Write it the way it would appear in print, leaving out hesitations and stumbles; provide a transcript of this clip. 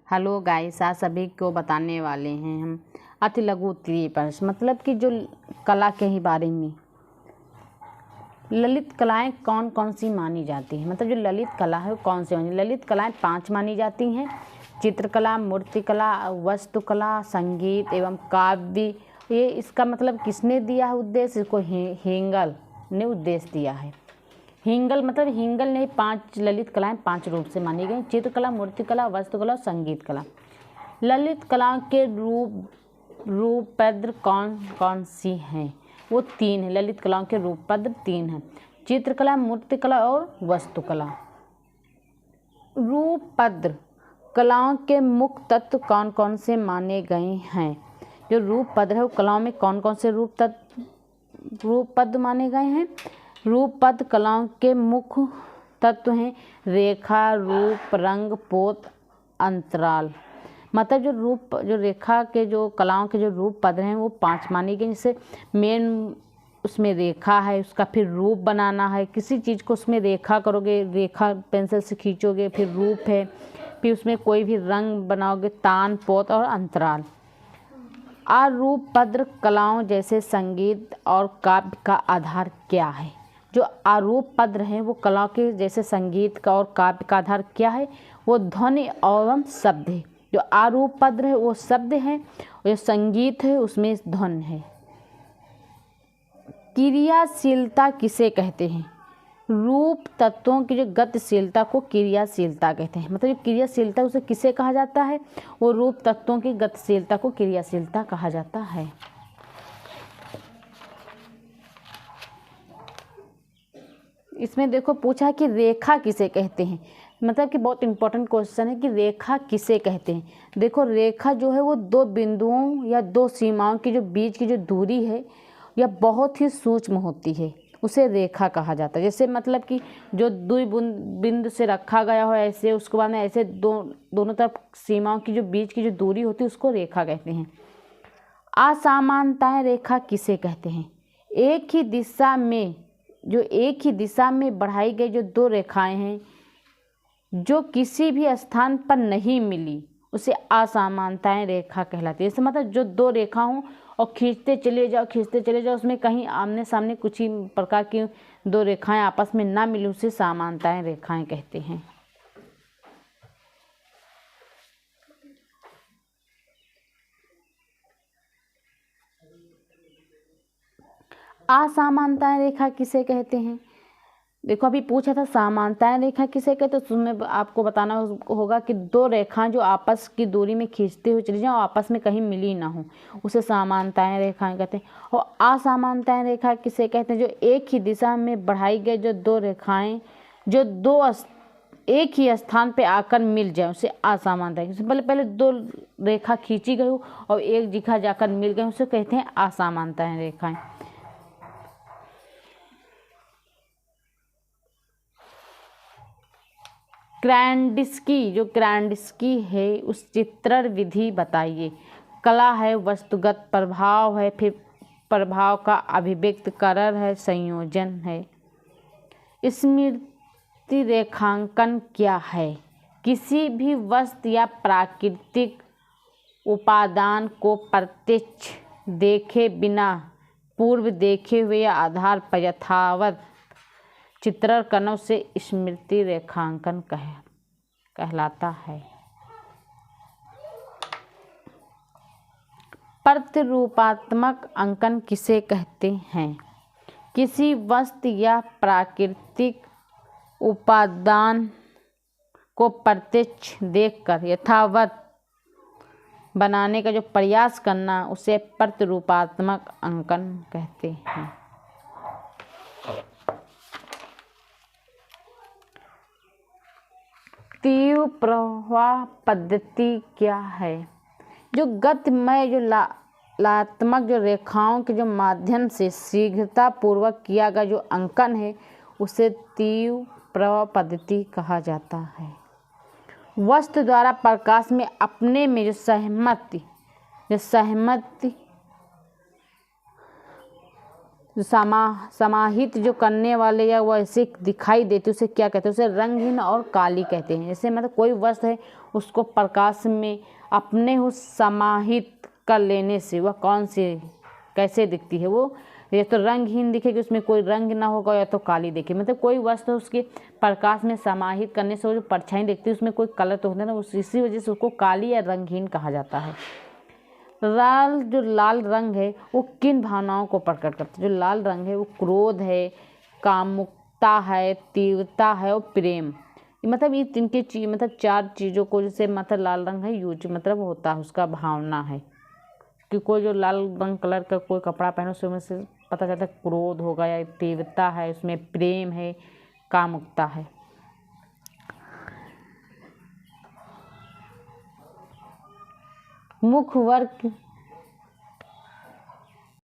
Hello guys, आज सभी को बताने वाले हैं हम अति लघु उत्तरीय प्रश्न, मतलब कि जो कला के ही बारे में। ललित कलाएं कौन कौन सी मानी जाती हैं, मतलब जो ललित कला है वो कौन सी मानी। ललित कलाएं 5 मानी जाती हैं: चित्रकला, मूर्तिकला, वास्तुकला, संगीत एवं काव्य। ये इसका मतलब किसने दिया है उद्देश्य, इसको हेंगल ने उद्देश्य दिया है। हिंगल मतलब हिंगल ने 5 ललित कलाएं 5 रूप से मानी गई: चित्रकला, मूर्तिकला, वास्तुकला और संगीत कला। ललित कलाओं के रूपपद कौन कौन सी हैं, वो 3 हैं। ललित कलाओं के रूपपद 3 हैं: चित्रकला, मूर्तिकला और वास्तुकला। रूपपद कलाओं के मुख्य तत्व कौन कौन से माने गए हैं। जो रूपपद है वो कलाओं में कौन कौन से रूपपद माने गए हैं। रूपपद कलाओं के मुख्य तत्व हैं रेखा, रूप, रंग, पोत, अंतराल। मतलब जो रेखा के जो कलाओं के जो रूपपद हैं वो 5 मानी गई। जैसे मेन उसमें रेखा है, उसका फिर रूप बनाना है। किसी चीज़ को उसमें रेखा करोगे, रेखा पेंसिल से खींचोगे, फिर रूप है, फिर उसमें कोई भी रंग बनाओगे, तान, पोत और अंतराल। आरूपपद कलाओं जैसे संगीत और काव्य का आधार क्या है। जो आरूपपद हैं वो कला के जैसे संगीत का और काव्य का आधार क्या है, वो ध्वनि एवं शब्द है। जो आरूपपद है वो शब्द है, और जो संगीत है उसमें ध्वनि है। क्रियाशीलता किसे कहते हैं। रूप तत्वों की जो गतिशीलता को क्रियाशीलता कहते हैं। मतलब जो क्रियाशीलता उसे किसे कहा जाता है, वो रूप तत्वों की गतिशीलता को क्रियाशीलता कहा जाता है। इसमें देखो पूछा कि रेखा किसे कहते हैं, मतलब कि बहुत इंपॉर्टेंट क्वेश्चन है कि रेखा किसे कहते हैं। देखो रेखा जो है वो 2 बिंदुओं या 2 सीमाओं की जो बीच की जो दूरी है यह बहुत ही सूक्ष्म होती है, उसे रेखा कहा जाता है। जैसे मतलब कि जो 2 बिंदु से रखा गया हो ऐसे, उसके बाद में ऐसे दोनों तरफ सीमाओं की जो बीच की जो दूरी होती है उसको रेखा कहते हैं। असमानताएं रेखा किसे कहते हैं। एक ही दिशा में बढ़ाई गई जो 2 रेखाएं हैं जो किसी भी स्थान पर नहीं मिली, उसे असमानताएं रेखा कहलाती है। जैसे मतलब जो 2 रेखा हों और खींचते चले जाओ, उसमें कहीं आमने सामने कुछ ही प्रकार की 2 रेखाएं आपस में ना मिली, उसे समानताएं रेखाएं कहते हैं। असमानताएं रेखा किसे कहते हैं। देखो अभी पूछा था समानताएं रेखा किसे कहते, तो उसमें आपको बताना होगा कि 2 रेखाएं जो आपस की दूरी में खींचते हुए चली जाएं और आपस में कहीं मिली ना हो, उसे समानताएं रेखाएं कहते हैं। और असमानताएं रेखा किसे कहते हैं, जो एक ही दिशा में बढ़ाई गई जो 2 रेखाएं जो एक ही स्थान पे आकर मिल जाए, उसे असमानताएं। पहले 2 रेखा खींची गई हो और एक जगह जाकर मिल गए, उसे कहते हैं असमानताएं रेखाएं। क्रांडिस्की है उस चित्रण विधि बताइए। कला है, वस्तुगत प्रभाव है, फिर प्रभाव का अभिव्यक्तिकरण है, संयोजन है। स्मृति रेखांकन क्या है। किसी भी वस्तु या प्राकृतिक उपादान को प्रत्यक्ष देखे बिना पूर्व देखे हुए आधार पर यथावत चित्रण करना से स्मृति रेखांकन कहलाता है। प्रतिरूपात्मक अंकन किसे कहते हैं। किसी वस्तु या प्राकृतिक उपादान को प्रत्यक्ष देखकर यथावत बनाने का जो प्रयास करना, उसे प्रतिरूपात्मक अंकन कहते हैं। तीव्र प्रवाह पद्धति क्या है। जो गतिमय जो लात्मक जो रेखाओं के जो माध्यम से शीघ्रता पूर्वक किया गया जो अंकन है, उसे तीव्र प्रवाह पद्धति कहा जाता है। वस्तु द्वारा प्रकाश में अपने में जो सहमति जो समाहित जो करने वाले या वैसे दिखाई देती उसे क्या कहते हैं? उसे रंगहीन और काली कहते हैं। जैसे मतलब कोई वस्तु है उसको प्रकाश में अपने उस समाहित कर लेने से वह कौन सी कैसे दिखती है? वो या तो रंगहीन दिखेगी, उसमें कोई रंग ना होगा, या तो काली दिखे। मतलब कोई वस्तु उसके प्रकाश में समाहित करने से वो जो परछाई दिखती है उसमें कोई कलर तो होता है ना, इसी वजह से उसको काली या रंगहीन कहा जाता है। जो लाल रंग है वो किन भावनाओं को प्रकट करता है? जो लाल रंग है वो क्रोध है, कामुकता है, तीव्रता है और प्रेम। मतलब ये तीन की मतलब 4 चीज़ों को जैसे मतलब लाल रंग है यूज मतलब होता है उसका भावना है कि कोई जो लाल रंग कलर का कोई कपड़ा पहनो उसमें से पता चलता है क्रोध होगा या तीव्रता है, उसमें प्रेम है, कामुकता है। मुख्य वर्ग